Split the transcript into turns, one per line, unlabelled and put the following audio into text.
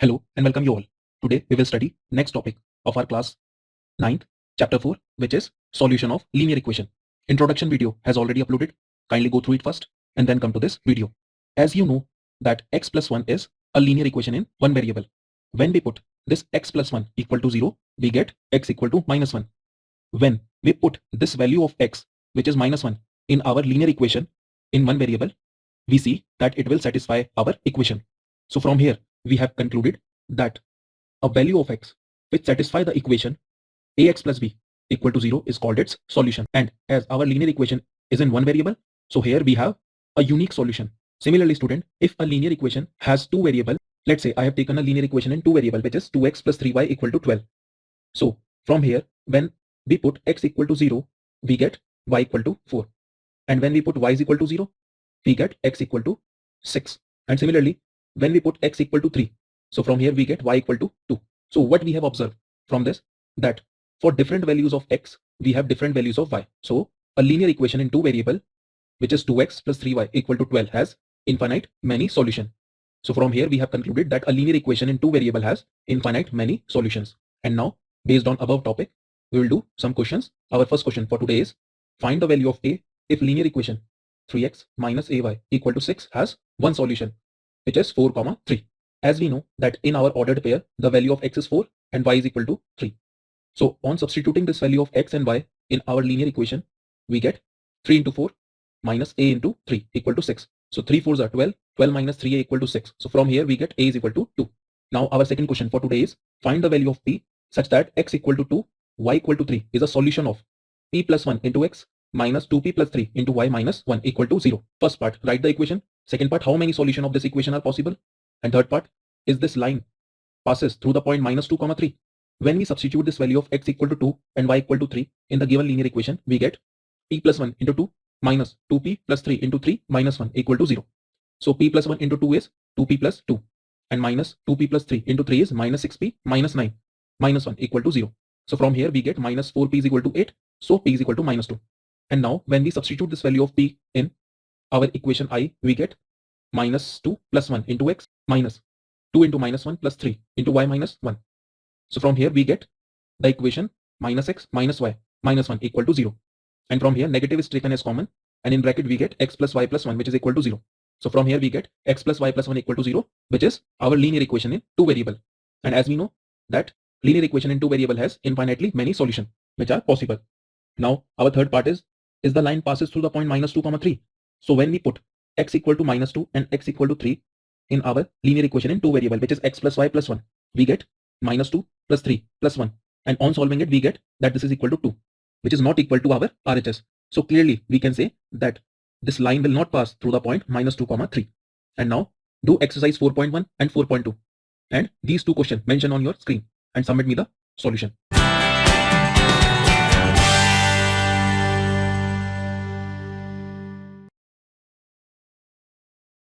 Hello and welcome you all. Today we will study next topic of our class 9th chapter 4, which is solution of linear equation. Introduction video has already uploaded. Kindly go through it first and then come to this video. As you know that x plus 1 is a linear equation in one variable. When we put this x plus 1 equal to 0, we get x equal to minus 1. When we put this value of x, which is minus 1, in our linear equation in one variable, we see that it will satisfy our equation. So from here, we have concluded that a value of x which satisfy the equation ax plus b equal to 0 is called its solution. And as our linear equation is in one variable, so here we have a unique solution. Similarly, student, if a linear equation has two variables, let's say I have taken a linear equation in two variable, which is 2x plus 3y equal to 12. So from here, when we put x equal to 0, we get y equal to 4. And when we put y is equal to 0, we get x equal to 6. And similarly, when we put x equal to 3, so from here we get y equal to 2. So what we have observed from this, that for different values of x, we have different values of y. So a linear equation in two variable, which is 2x plus 3y equal to 12, has infinite many solution. So from here we have concluded that a linear equation in two variable has infinite many solutions. And now, based on above topic, we will do some questions. Our first question for today is, find the value of a if linear equation 3x minus ay equal to 6 has one solution, which is 4, 3. As we know that in our ordered pair, the value of x is 4 and y is equal to 3. So on substituting this value of x and y in our linear equation, we get 3 into 4 minus a into 3 equal to 6. So 3 4s are 12, 12 minus 3a equal to 6. So from here we get a is equal to 2. Now our second question for today is, find the value of p such that x equal to 2, y equal to 3 is a solution of p plus 1 into x minus 2p plus 3 into y minus 1 equal to 0. First part, write the equation. Second part, how many solutions of this equation are possible? And third part, is this line passes through the point minus 2, 3. When we substitute this value of x equal to 2 and y equal to 3 in the given linear equation, we get p plus 1 into 2 minus 2p plus 3 into 3 minus 1 equal to 0. So p plus 1 into 2 is 2p plus 2 and minus 2p plus 3 into 3 is minus 6p minus 9 minus 1 equal to 0. So from here we get minus 4p is equal to 8. So p is equal to minus 2. And now when we substitute this value of p in our equation I, we get minus 2 plus 1 into x minus 2 into minus 1 plus 3 into y minus 1. So from here we get the equation minus x minus y minus 1 equal to 0. And from here negative is taken as common, and in bracket we get x plus y plus 1, which is equal to 0. So from here we get x plus y plus 1 equal to 0, which is our linear equation in two variable. And as we know that linear equation in two variable has infinitely many solutions which are possible. Now our third part is the line passes through the point minus 2, 3. So when we put x equal to minus 2 and x equal to 3 in our linear equation in two variable, which is x plus y plus 1, we get minus 2 plus 3 plus 1. And on solving it, we get that this is equal to 2, which is not equal to our RHS. So clearly we can say that this line will not pass through the point minus 2, 3. And now do exercise 4.1 and 4.2. And these two questions mentioned on your screen and submit me the solution.